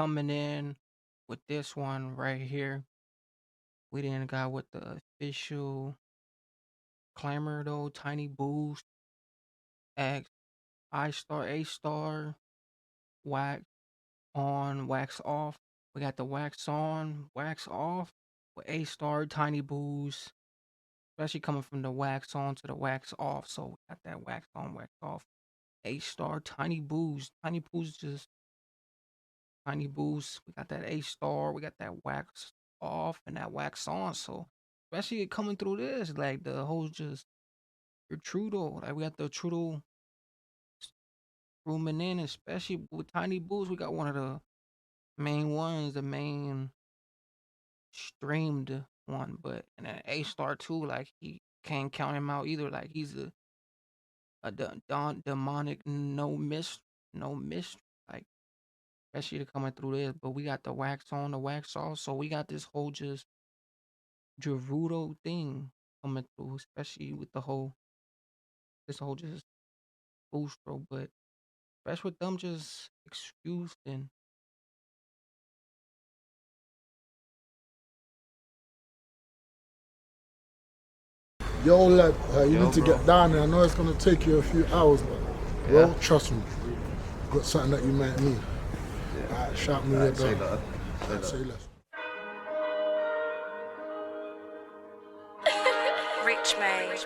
coming in with this one right here. We didn't got with the official clamor though. Tiny Boost, X, Aystar, A-Star, Wax on, Wax off. We got the Wax on, Wax off with A-Star, Tiny Boost. Especially coming from the Wax on to the Wax off. So we got that Wax on, Wax off. A-Star, Tiny Boost. Tiny Boost just Tiny Boost. We got that A-Star. We got that Wax off and that Wax on. So especially coming through this, like the whole just your Trudeau. Like we got the Trudeau rooming in, especially with Tiny Boost. We got one of the main ones, the main streamed one, but and then A-Star too. Like he can't count him out either. Like he's a demonic no miss like especially to coming through this. But we got the Wax on, the Wax off. So we got this whole just Gerudo thing coming through, especially with the whole this whole just boostro, but especially with them just excused and Yo, lad, you yo, need to bro. get down there. I know it's going to take you a few hours, but bro, Yeah. trust me. Got something that you might need. Alright, shout me your Say dog. that. Say less. Rich made.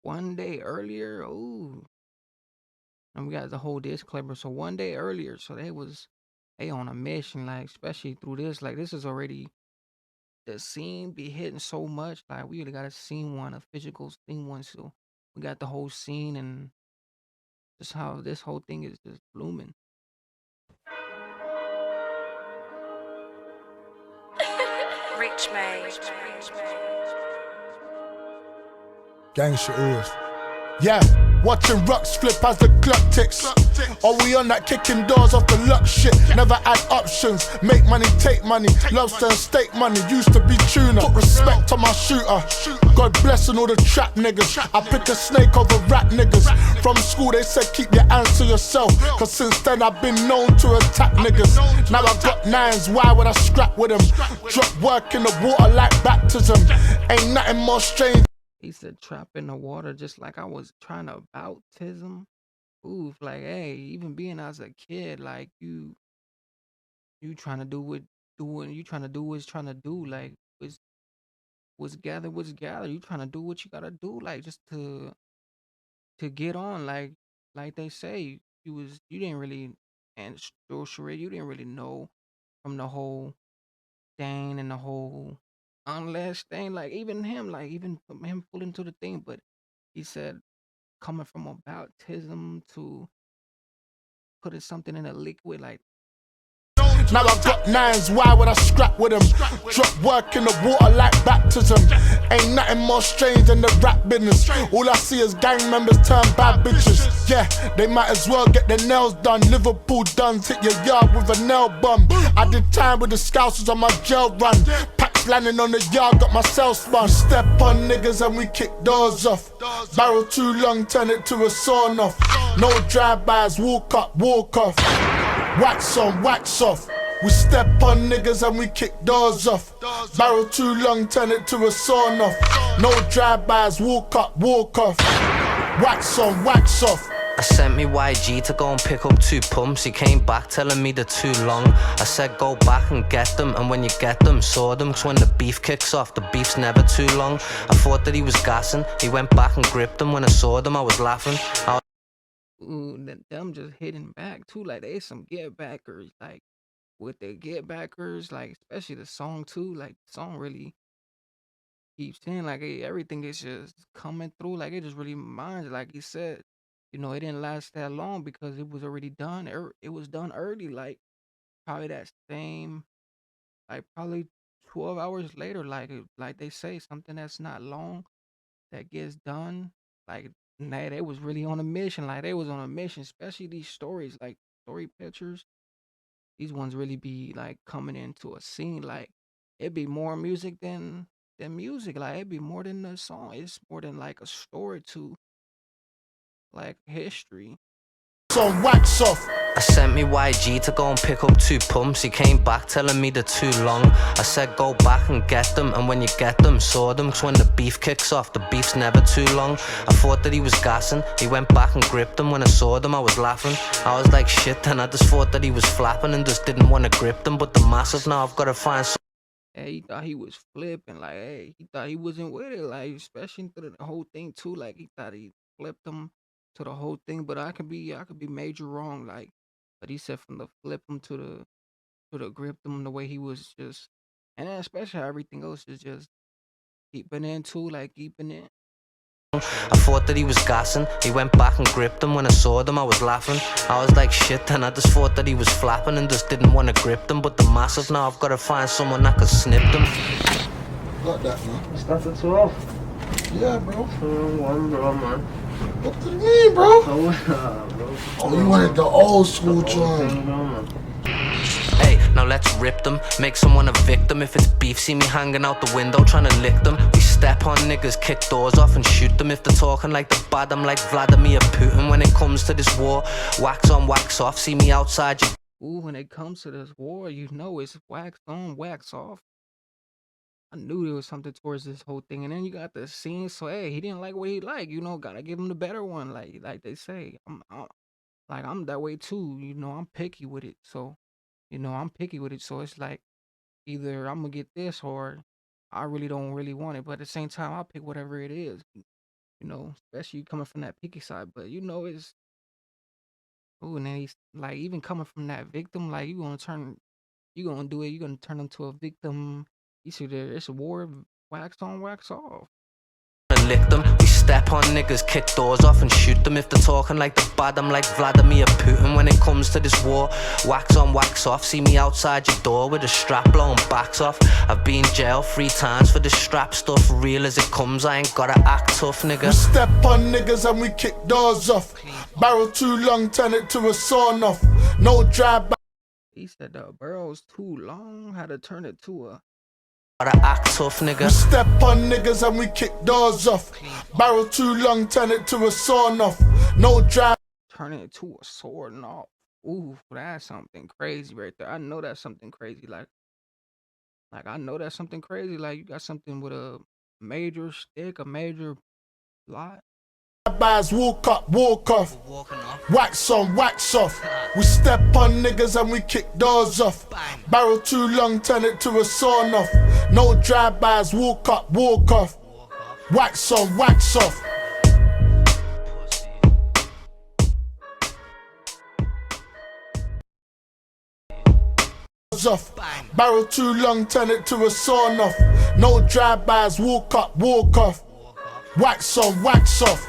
One day earlier, ooh. And we got the whole disclaimer. So one day earlier, so they on a mission, like especially through this, like this is already the scene be hitting so much. Like we already got a scene one, a physical scene one. So we got the whole scene and just how this whole thing is just blooming. Rich made. Gang shit always. Yeah, watching rocks flip as the clock ticks. Are we on that kicking doors off the luck shit? Never had options, make money, take money. Lobster and steak money, used to be tuna. Put respect on my shooter. God blessing all the trap niggas. I pick a snake over rap niggas. From school they said keep your hands to yourself, cause since then I've been known to attack niggas. Now I've got nines, why would I scrap with them? Drop work in the water like baptism. Ain't nothing more strange. He said trap in the water just like I was trying to baptism. Oof, like hey, even being as a kid, like you trying to do what doing you trying to do what's trying to do, like what's gather. You trying to do what you gotta do, like just to get on, like they say, you didn't really and sure you didn't really know from the whole thing and the whole unless thing, like even him, like even from him pulling to the thing, but he said coming from a baptism to putting something in a liquid, like Now I've got nines, why would I scrap with them? Drop work in the water like baptism. Ain't nothing more strange than the rap business. All I see is gang members turn bad bitches. Yeah, they might as well get their nails done. Liverpool done, hit your yard with a nail bomb. I did time with the scousers on my jail run. Packs landing on the yard, got my cell spun. Step on niggas and we kick doors off. Barrel too long, turn it to a sawn off. No drive-bys, walk up, walk off. Wax on, wax off. We step on niggas and we kick doors off. Barrel too long, turn it to a sawn off. No drive-bys, walk up, walk off. Wax on, wax off. I sent me YG to go and pick up 2 pumps. He came back telling me they're too long. I said go back and get them, and when you get them, saw them. 'Cause when the beef kicks off, the beef's never too long. I thought that he was gassing. He went back and gripped them. When I saw them, I was laughing. ooh, them just hitting back too, like they some get backers, like with the get backers, like especially the song too, like the song really keeps saying like everything is just coming through, like it just really reminds, like he said, it didn't last that long because it was already done. It was done early, like probably that same, like probably 12 hours later, like they say something that's not long that gets done, like nah, they was really on a mission, like they was on a mission, especially these stories, like story pictures. These ones really be like coming into a scene, like it'd be more music than music, like it'd be more than a song. It's more than like a story to like history. on, wax off. I sent me YG to go and pick up 2 pumps. He came back telling me they're too long. I said go back and get them, and when you get them, saw them. 'Cause when the beef kicks off, the beef's never too long. I thought that he was gassing. He went back and gripped them. When I saw them, I was laughing. I was like shit, then I just thought that he was flapping and just didn't want to grip them. But the massive, now I've got to find some. Hey, he thought he was flipping, like, hey, he thought he wasn't with it, like, especially through the whole thing too. Like, he thought he flipped him to the whole thing, but I could be major wrong, like, but he said from the flip him to the grip him the way he was just, and then especially how everything else is just keeping in too, like keeping in. I thought that he was gassing. He went back and gripped them. When I saw them, I was laughing. I was like shit, then I just thought that he was flapping and just didn't want to grip them. But the massive, now I've got to find someone that could snip them. Got that, man. Starts at 12. Yeah, bro. One, bro, man. What do you mean, bro? Bro. Oh, you wanted the old school joint. Man. Hey, now let's rip them. Make someone a victim. If it's beef, see me hanging out the window trying to lick them. We step on niggas, kick doors off and shoot them. If they're talking like the bad, I'm like Vladimir Putin. When it comes to this war, wax on, wax off. See me outside your. Ooh, when it comes to this war, you know it's wax on, wax off. I knew there was something towards this whole thing, and then you got the scene. So hey, he didn't like what he liked. Gotta give him the better one, like they say. I'm that way too. I'm picky with it. So I'm picky with it. So it's like either I'm gonna get this or I really don't really want it. But at the same time, I'll pick whatever it is. Especially coming from that picky side. But it's ooh, and then he's like even coming from that victim, like you gonna do it. You're gonna turn into a victim. You see, it's a war, wax on, wax off. Lick them. We step on niggas, kick doors off and shoot them. If they're talking like the bad, I'm like Vladimir Putin. When it comes to this war, wax on, wax off. See me outside your door with a strap blowing backs off. I've been jail 3 times for this strap stuff. Real as it comes, I ain't gotta act tough, nigga. We step on niggas and we kick doors off. Barrel too long, turn it to a sawn off. No drive back. He said the barrel's too long, had to turn it to a. Gotta act tough, nigga. We step on niggas and we kick doors off. Barrel too long, turn it to a sawn off. No drive. Turn it to a sword and off. Ooh, that's something crazy right there. I know that's something crazy. Like I know that's something crazy. Like you got something with a major stick, a major lot. Buys walk up, walk off. Wax on, wax off. We step on niggas and we kick doors off. Barrel too long, turn it to a sawn off. No drive-bys, walk up, walk off. Wax on, wax off. Off. Barrel too long, turn it to a sawn off. No drive-bys, walk up, walk off. Wax on, wax off.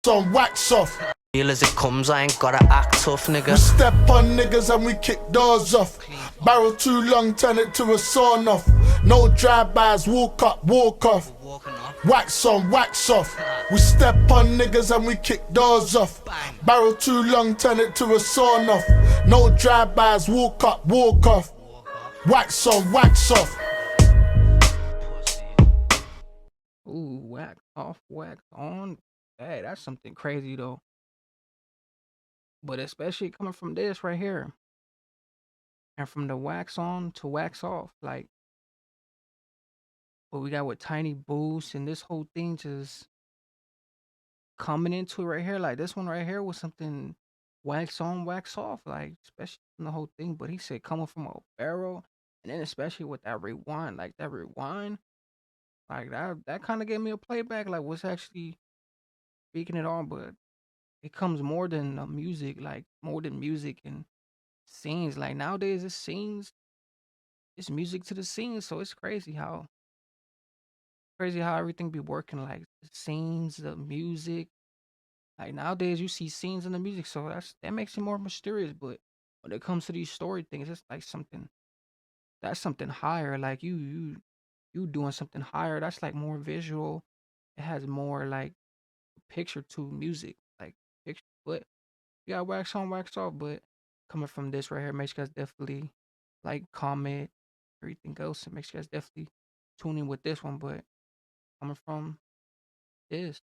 On wax off. Real as it comes, I ain't gotta act tough, nigga. We step on niggas and we kick doors off. Barrel too long, turn it to a sawn off. No drive-bys, walk up, walk off. Wax on, wax off. We step on niggas and we kick doors off. Barrel too long, turn it to a sawn off. No drive-bys, walk up, walk off. Wax on, wax off. Ooh, wax off, wax on. Hey, that's something crazy though. But especially coming from this right here. And from the wax on to wax off. Like what we got with tiny boosts and this whole thing just coming into it right here. Like this one right here was something wax on, wax off. Like especially from the whole thing. But he said coming from a barrel. And then especially with that rewind. Like that rewind. Like that kind of gave me a playback. Like what's actually speaking it on, but it comes more than music, like more than music and scenes. Like nowadays, it's scenes, it's music to the scenes. So it's crazy how everything be working. Like the scenes, the music. Like nowadays, you see scenes in the music, so that makes it more mysterious. But when it comes to these story things, it's like that's something higher. Like you doing something higher. That's like more visual. It has more like picture to music, like picture. But you got wax on, wax off. But coming from this right here, makes you guys definitely like, comment, everything else. It makes you guys definitely tune in with this one. But coming from this.